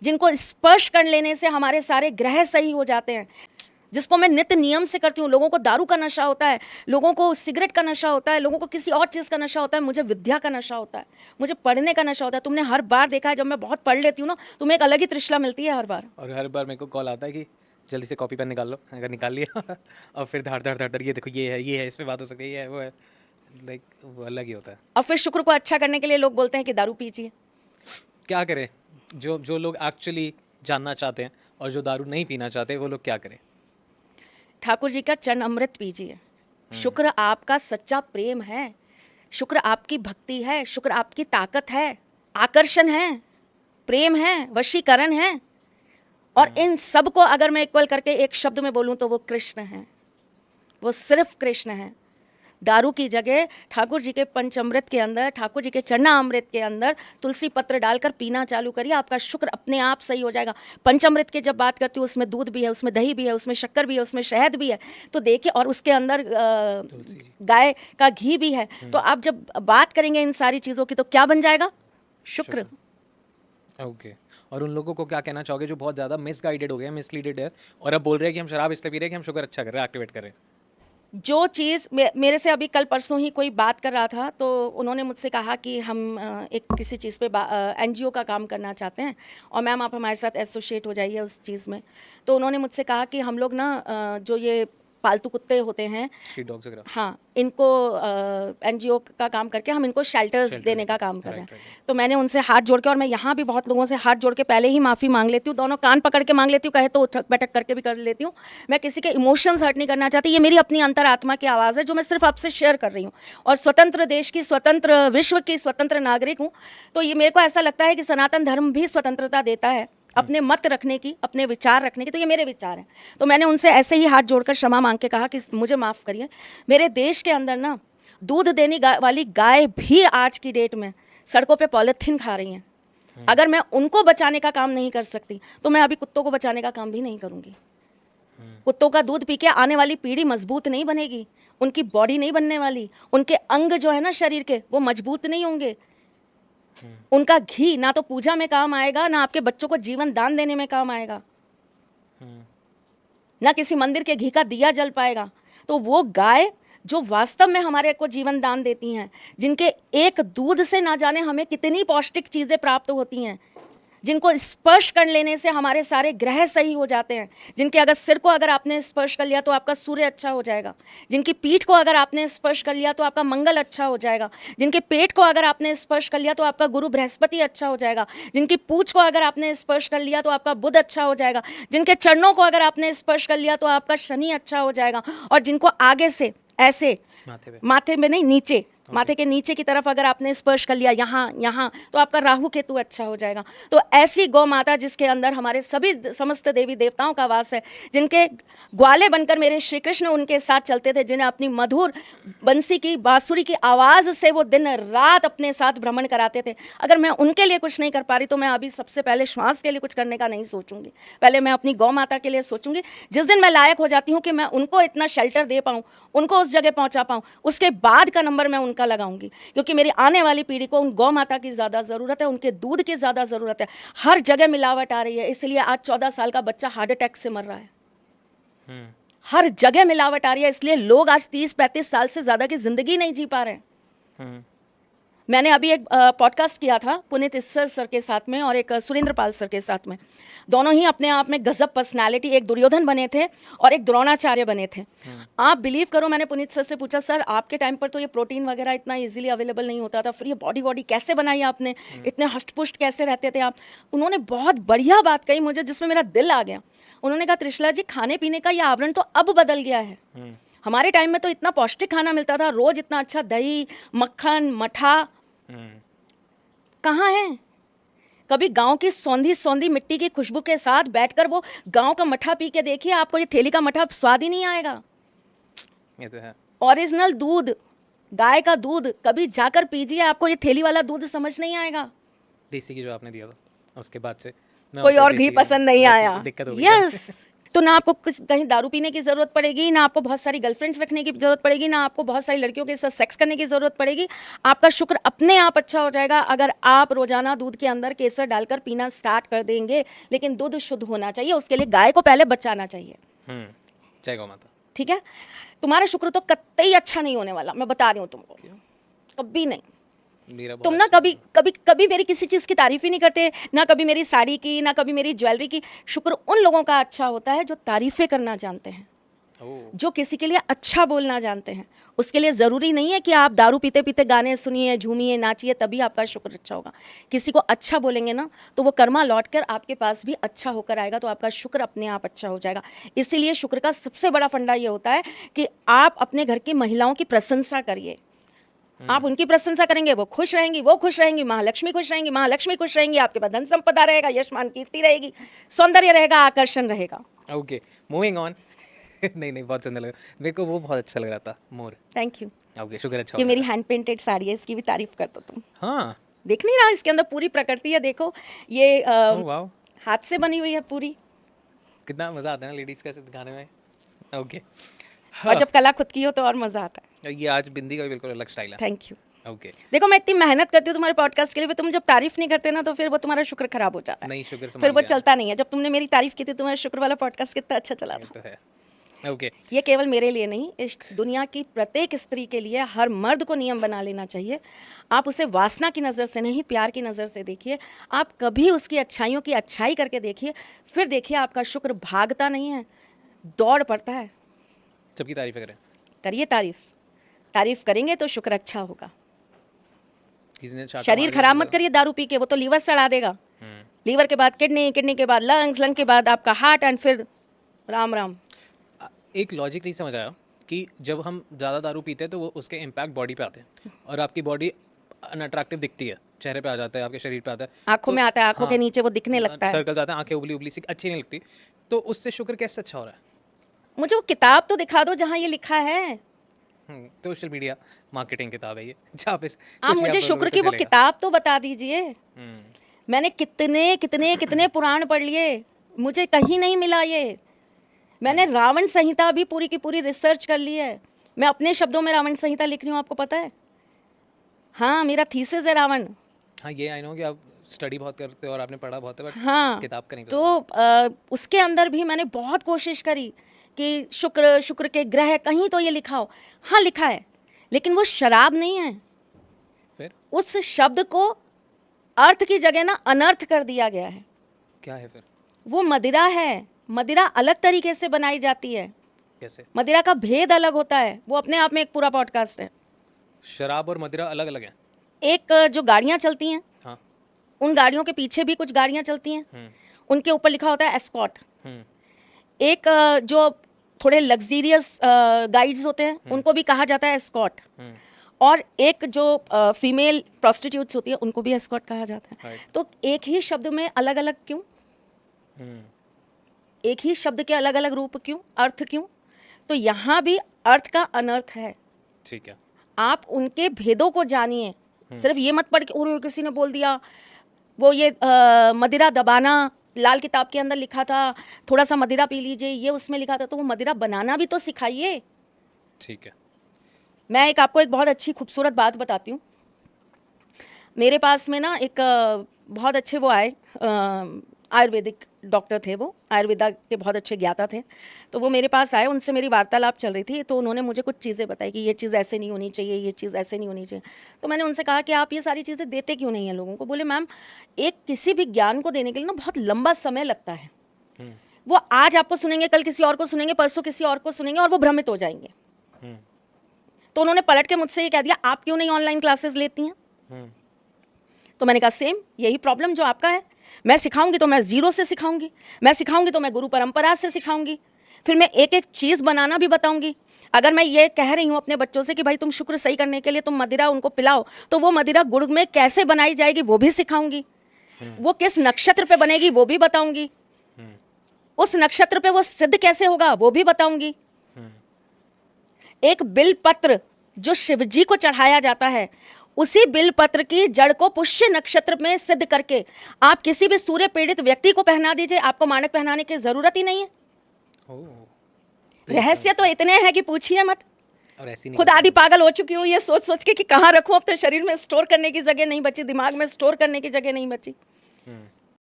जिनको स्पर्श कर लेने से हमारे सारे ग्रह सही हो जाते हैं, जिसको मैं नित्य नियम से करती हूँ। लोगों को दारू का नशा होता है, लोगों को सिगरेट का नशा होता है, लोगों को किसी और चीज़ का नशा होता है, मुझे विद्या का नशा होता है, मुझे पढ़ने का नशा होता है। तुमने हर बार देखा है, जब मैं बहुत पढ़ लेती हूँ ना, तुम्हें एक अलग ही तृष्णा मिलती है हर बार। और हर बार मेरे को कॉल आता है कि जल्दी से कॉपी पेन निकाल लो, अगर निकाल लिया और फिर धड़ धड़ धड़ धड़, ये देखो ये है, इस पे बात हो सकती है, ये है वो है, लाइक वो अलग ही होता है। और फिर शुक्र को अच्छा करने के लिए लोग बोलते हैं कि दारू पीजिए। क्या करें, जो जो लोग एक्चुअली जानना चाहते हैं और जो दारू नहीं पीना चाहते, वो लोग क्या करें? ठाकुर जी का चरण अमृत पीजिए। शुक्र आपका सच्चा प्रेम है, शुक्र आपकी भक्ति है, शुक्र आपकी ताकत है, आकर्षण है, प्रेम है, वशीकरण है। और इन सब को अगर मैं इक्वल करके एक शब्द में बोलूं तो वो कृष्ण है, वो सिर्फ कृष्ण है। दारू की जगह ठाकुर जी के पंचामृत के अंदर, ठाकुर जी के चरणामृत के अंदर तुलसी पत्र डालकर पीना चालू करिए, आपका शुक्र अपने आप सही हो जाएगा। पंचामृत की जब बात करती हूँ, उसमें दूध भी है, उसमें दही भी है, उसमें शक्कर भी है, उसमें शहद भी है, तो देखिए, और उसके अंदर गाय का घी भी है। तो आप जब बात करेंगे इन सारी चीज़ों की तो क्या बन जाएगा? शुक्र। ओके। और उन लोगों को क्या कहना चाहोगे जो बहुत ज़्यादा मिसगाइडेड हो गए हैं, मिसलीडेड है, और अब बोल रहे हैं कि हम शराब इसलिए पी रहे हैं कि हम शुगर अच्छा कर रहे हैं, एक्टिवेट कर रहे हैं? जो चीज़ मेरे से अभी कल परसों ही कोई बात कर रहा था, तो उन्होंने मुझसे कहा कि हम एक किसी चीज़ पे एनजीओ का काम करना चाहते हैं और मैम आप हमारे साथ एसोसिएट हो जाइए उस चीज़ में। तो उन्होंने मुझसे कहा कि हम लोग ना जो ये पालतू कुत्ते होते हैं, स्ट्रीट डॉग्स वगैरह, हाँ, इनको एनजीओ का काम करके हम इनको शेल्टर्स देने का काम कर रहे हैं। तो मैंने उनसे हाथ जोड़ के, और मैं यहाँ भी बहुत लोगों से हाथ जोड़ के पहले ही माफ़ी मांग लेती हूँ, दोनों कान पकड़ के मांग लेती हूँ, कहे तो उठक बैठक करके भी कर लेती हूँ। मैं किसी के इमोशंस हर्ट नहीं करना चाहती, ये मेरी अपनी अंतरात्मा की आवाज़ है जो मैं सिर्फ आपसे शेयर कर रही हूँ। और स्वतंत्र देश की, स्वतंत्र विश्व की स्वतंत्र नागरिक हूँ। तो ये मेरे को ऐसा लगता है कि सनातन धर्म भी स्वतंत्रता देता है अपने मत रखने की, अपने विचार रखने की। तो ये मेरे विचार हैं। तो मैंने उनसे ऐसे ही हाथ जोड़कर क्षमा मांग के कहा कि मुझे माफ़ करिए, मेरे देश के अंदर ना दूध देने वाली गाय भी आज की डेट में सड़कों पे पॉलीथीन खा रही हैं। अगर मैं उनको बचाने का काम नहीं कर सकती तो मैं अभी कुत्तों को बचाने का काम भी नहीं करूँगी। कुत्तों का दूध पी के आने वाली पीढ़ी मजबूत नहीं बनेगी, उनकी बॉडी नहीं बनने वाली, उनके अंग जो है ना शरीर के, वो मजबूत नहीं होंगे। उनका घी ना तो पूजा में काम आएगा, ना आपके बच्चों को जीवन दान देने में काम आएगा, ना किसी मंदिर के घी का दिया जल पाएगा। तो वो गाय जो वास्तव में हमारे को जीवन दान देती हैं, जिनके एक दूध से ना जाने हमें कितनी पौष्टिक चीज़ें प्राप्त होती हैं, जिनको स्पर्श कर लेने से हमारे सारे ग्रह सही हो जाते हैं, जिनके अगर सिर को अगर आपने स्पर्श कर लिया तो आपका सूर्य अच्छा हो जाएगा, जिनकी पीठ को अगर आपने स्पर्श कर लिया तो आपका मंगल अच्छा हो जाएगा, जिनके पेट को अगर आपने स्पर्श कर लिया तो आपका गुरु बृहस्पति अच्छा हो जाएगा, जिनकी पूंछ को अगर आपने स्पर्श कर लिया तो आपका बुध अच्छा हो जाएगा, जिनके चरणों को अगर आपने स्पर्श कर लिया तो आपका शनि अच्छा हो जाएगा, और जिनको आगे से ऐसे माथे में नहीं, नीचे माथे के नीचे की तरफ अगर आपने स्पर्श कर लिया, यहाँ तो आपका राहु केतु अच्छा हो जाएगा। तो ऐसी गौ माता जिसके अंदर हमारे सभी समस्त देवी देवताओं का वास है, जिनके ग्वाले बनकर मेरे श्री कृष्ण उनके साथ चलते थे, जिन्हें अपनी मधुर बंसी की, बांसुरी की आवाज़ से वो दिन रात अपने साथ भ्रमण कराते थे, अगर मैं उनके लिए कुछ नहीं कर पा रही तो मैं अभी सबसे पहले श्वास के लिए कुछ करने का नहीं सोचूंगी। पहले मैं अपनी गौ माता के लिए सोचूंगी। जिस दिन मैं लायक हो जाती हूँ कि मैं उनको इतना शेल्टर दे पाऊँ, उनको उस जगह पहुँचा पाऊँ, उसके बाद का नंबर मैं उनका लगाऊंगी, क्योंकि मेरी आने वाली पीढ़ी को उन गौ माता की ज़्यादा ज़रूरत है, उनके दूध की ज़्यादा ज़रूरत है। हर जगह मिलावट आ रही है, इसलिए आज 14 साल का बच्चा हार्ट अटैक से मर रहा है। हर जगह मिलावट आ रही है, इसलिए लोग आज 30-35 साल से ज़्यादा की ज़िंदगी नहीं जी पा रहे हैं। मैंने अभी एक पॉडकास्ट किया था पुनीत इस्सर सर के साथ में और एक सुरेंद्र पाल सर के साथ में। दोनों ही अपने आप में गजब पर्सनालिटी, एक दुर्योधन बने थे और एक द्रोणाचार्य बने थे। आप बिलीव करो, मैंने पुनीत सर से पूछा, सर आपके टाइम पर तो ये प्रोटीन वगैरह इतना इजीली अवेलेबल नहीं होता था, फिर ये बॉडी कैसे बनाई आपने, इतने हष्टपुष्ट कैसे रहते थे आप? उन्होंने बहुत बढ़िया बात कही मुझे, जिसमें मेरा दिल आ गया। उन्होंने कहा, त्रिशला जी, खाने पीने का ये आवरण तो अब बदल गया है। हमारे टाइम में तो इतना पौष्टिक खाना मिलता था, रोज इतना अच्छा दही, मक्खन, मठा कहाँ है? कभी गांव की सौंधी सौंधी मिट्टी की खुशबू के साथ बैठकर वो गांव का मठा पी के देखिए, आपको ये थैली का मठा स्वाद ही नहीं आएगा। ये तो है। ओरिजिनल दूध, गाय का दूध कभी जाकर पीजिए, आपको ये थैली वाला दूध समझ नहीं आएगा। देसी की जो आपने दिया था उसके बाद से कोई और घी पसंद नहीं आया। दिक्कत हो गई। यस, तो ना आपको कहीं दारू पीने की ज़रूरत पड़ेगी, ना आपको बहुत सारी गर्लफ्रेंड्स रखने की ज़रूरत पड़ेगी, ना आपको बहुत सारी लड़कियों के साथ सेक्स करने की ज़रूरत पड़ेगी। आपका शुक्र अपने आप अच्छा हो जाएगा अगर आप रोज़ाना दूध के अंदर केसर डालकर पीना स्टार्ट कर देंगे। लेकिन दूध शुद्ध होना चाहिए, उसके लिए गाय को पहले बचाना चाहिए। जय गौ माता। ठीक है, तुम्हारा शुक्र तो कतई अच्छा नहीं होने वाला, मैं बता रही हूँ तुमको, कभी नहीं। मेरा बहुत तुम ना कभी कभी कभी मेरी किसी चीज़ की तारीफ ही नहीं करते, ना कभी मेरी साड़ी की, ना कभी मेरी ज्वेलरी की। शुक्र उन लोगों का अच्छा होता है जो तारीफें करना जानते हैं, ओह, जो किसी के लिए अच्छा बोलना जानते हैं। उसके लिए ज़रूरी नहीं है कि आप दारू पीते पीते गाने सुनिए, झूमिए, नाचिए, तभी आपका शुक्र अच्छा होगा। किसी को अच्छा बोलेंगे ना तो वो कर्मा लौट कर आपके पास भी अच्छा होकर आएगा, तो आपका शुक्र अपने आप अच्छा हो जाएगा। इसीलिए शुक्र का सबसे बड़ा फंडा ये होता है कि आप अपने घर की महिलाओं की प्रशंसा करिए। आप उनकी प्रशंसा करेंगे, वो खुश रहेंगी, वो खुश रहेंगी, महालक्ष्मी खुश रहेंगी, महालक्ष्मी खुश रहेंगी, आपके पास धन संपदा रहेगा, यश मान कीर्ति रहेगी, सौंदर्य रहेगा, आकर्षण रहेगा। Okay, moving on. नहीं नहीं, बहुत सुंदर लगा मेरे को, वो बहुत अच्छा लग रहा था, मोर। Thank you. ओके, शुक्र अच्छा ये हो मेरी गया। हैंड पेंटेड साड़ी है, इसकी भी तारीफ कर दो तुम। हाँ, देख नहीं रहा, इसके अंदर पूरी प्रकृति है, देखो ये ओह वाओ, हाथ से बनी हुई है पूरी। कितना मज़ा आता है ना लेडीज़ का ऐसे दिखाने में। ओके, और जब कला खुद की हो तो और मजा आता है। ये आज बिंदी का भी बिल्कुल अलग स्टाइल है। Thank you. ओके, देखो मैं इतनी मेहनत करती हूँ तुम्हारे पॉडकास्ट के लिए, फिर तुम जब तारीफ नहीं करते ना तो फिर वो तुम्हारा शुक्र खराब हो जाता है, नहीं शुक्र फिर मान वो गया, चलता नहीं है। जब तुमने मेरी तारीफ की थी, तुम्हारा शुक्र वाला पॉडकास्ट कितना अच्छा चला ये था। तो है। ओके, ये केवल मेरे लिए नहीं, इस दुनिया की प्रत्येक स्त्री के लिए, हर मर्द को नियम बना लेना चाहिए। आप उसे वासना की नज़र से नहीं, प्यार की नज़र से देखिए। आप कभी उसकी अच्छाइयों की अच्छाई करके देखिए, फिर देखिए आपका शुक्र भागता नहीं है, दौड़ पड़ता है। सबकी तारीफ करें। करिए तारीफ, तारीफ करेंगे तो शुक्र अच्छा होगा। किसी ने चाटा शरीर मार खराब दिया मत करिए दारू पी के, वो तो लीवर सड़ा देगा। हम्म, लीवर के बाद किडनी, किडनी के बाद लंग्स, लंग के बाद आपका हार्ट, एंड फिर राम राम। एक लॉजिक नहीं समझ आया कि जब हम ज़्यादा दारू पीते हैं तो वो उसके इम्पैक्ट बॉडी पे आते हैं और आपकी बॉडी अनअट्रैक्टिव दिखती है, चेहरे पे आ जाता है, आपके शरीर पे आता है, आंखों में आता है, आंखों के नीचे वो दिखने लगता है। सर्कल जाते हैं, आंखें उबली उबली सी अच्छी नहीं लगती। तो उससे शुक्र कैसे अच्छा हो रहा है? मुझे वो किताब तो दिखा दो जहाँ ये लिखा है। सोशल मीडिया मार्केटिंग किताब है ये, जहाँ पे आप मुझे शुक्र की वो किताब तो बता दीजिए। मैंने कितने कितने कितने पुराण पढ़ लिए, मुझे कहीं नहीं मिला ये। मैंने रावण संहिता भी पूरी की पूरी रिसर्च कर ली है। मैं अपने शब्दों में रावण संहिता लिख रही हूँ, आपको पता है। हाँ, मेरा थीसिस है रावण। हाँ, ये आई नो कि आप स्टडी बहुत करते हो और आपने पढ़ा बहुत है, बट हाँ, किताब का नहीं तो उसके अंदर भी मैंने बहुत कोशिश करी कि शुक्र, शुक्र के ग्रह कहीं तो ये लिखा हो। हाँ लिखा है, लेकिन वो शराब नहीं है। फिर उस शब्द को अर्थ की जगह ना अनर्थ कर दिया गया है। क्या है फिर? वो मदिरा है। मदिरा अलग तरीके से बनाई जाती है, कैसे? मदिरा का भेद अलग होता है, वो अपने आप में एक पूरा पॉडकास्ट है। शराब और मदिरा अलग अलग है? एक जो गाड़ियाँ चलती हैं, हाँ, उन गाड़ियों के पीछे भी कुछ गाड़ियाँ चलती हैं, उनके ऊपर लिखा होता है एस्कॉर्ट। एक जो थोड़े लग्जीरियस गाइड्स होते हैं, उनको भी कहा जाता है एस्कॉर्ट। और एक जो फीमेल प्रोस्टिट्यूट्स होती है, उनको भी एस्कॉर्ट कहा जाता है। Right. तो एक ही शब्द में अलग अलग क्यों? एक ही शब्द के अलग अलग रूप क्यों, अर्थ क्यों? तो यहाँ भी अर्थ का अनर्थ है। ठीक है। आप उनके भेदों को जानिए, सिर्फ ये मत पढ़ के और किसी ने बोल दिया वो ये मदिरा दबाना लाल किताब के अंदर लिखा था, थोड़ा सा मदिरा पी लीजिए, ये उसमें लिखा था, तो वो मदिरा बनाना भी तो सिखाइए। ठीक है। मैं आपको एक बहुत अच्छी खूबसूरत बात बताती हूँ। मेरे पास में ना एक बहुत अच्छे वो आए, आयुर्वेदिक डॉक्टर थे, वो आयुर्वेदा के बहुत अच्छे ज्ञाता थे। तो वो मेरे पास आए, उनसे मेरी वार्तालाप चल रही थी। तो उन्होंने मुझे कुछ चीज़ें बताई कि ये चीज़ ऐसे नहीं होनी चाहिए, ये चीज़ ऐसे नहीं होनी चाहिए। तो मैंने उनसे कहा कि आप ये सारी चीज़ें देते क्यों नहीं हैं लोगों को? बोले मैम, एक किसी भी ज्ञान को देने के लिए ना बहुत लंबा समय लगता है। वो आज आपको सुनेंगे, कल किसी और को सुनेंगे, परसों किसी और को सुनेंगे, और वो भ्रमित हो जाएंगे। तो उन्होंने पलट के मुझसे ये कह दिया, आप क्यों नहीं ऑनलाइन क्लासेस लेती हैं? तो मैंने कहा सेम यही प्रॉब्लम जो आपका है। मैं सिखाऊंगी तो मैं जीरो से सिखाऊंगी, मैं सिखाऊंगी तो मैं गुरु परंपरा से सिखाऊंगी, फिर मैं एक एक चीज़ बनाना भी बताऊंगी। अगर मैं ये कह रही हूँ अपने बच्चों से कि भाई तुम शुक्र सही करने के लिए तुम मदिरा उनको पिलाओ, तो वो मदिरा गुड़ में कैसे बनाई जाएगी वो भी सिखाऊंगी, वो किस नक्षत्र पे बनेगी वो भी बताऊंगी, उस नक्षत्र पे वो सिद्ध कैसे होगा वो भी बताऊंगी। एक बिल पत्र जो शिवजी को चढ़ाया जाता है, उसी बिल पत्र की जड़ को पुष्य नक्षत्र में सिद्ध करके आप किसी भी सूर्य पीड़ित व्यक्ति को पहना दीजिए, आपको मानक पहनाने की जरूरत ही नहीं है। ओह, रहस्य तो इतने हैं कि पूछिए मत। और ऐसी नहीं खुद आधी पागल हो चुकी हूँ ये सोच सोच के कि कहाँ रखूँ, अब तो शरीर में स्टोर करने की जगह नहीं बची, दिमाग में स्टोर करने की जगह नहीं बची।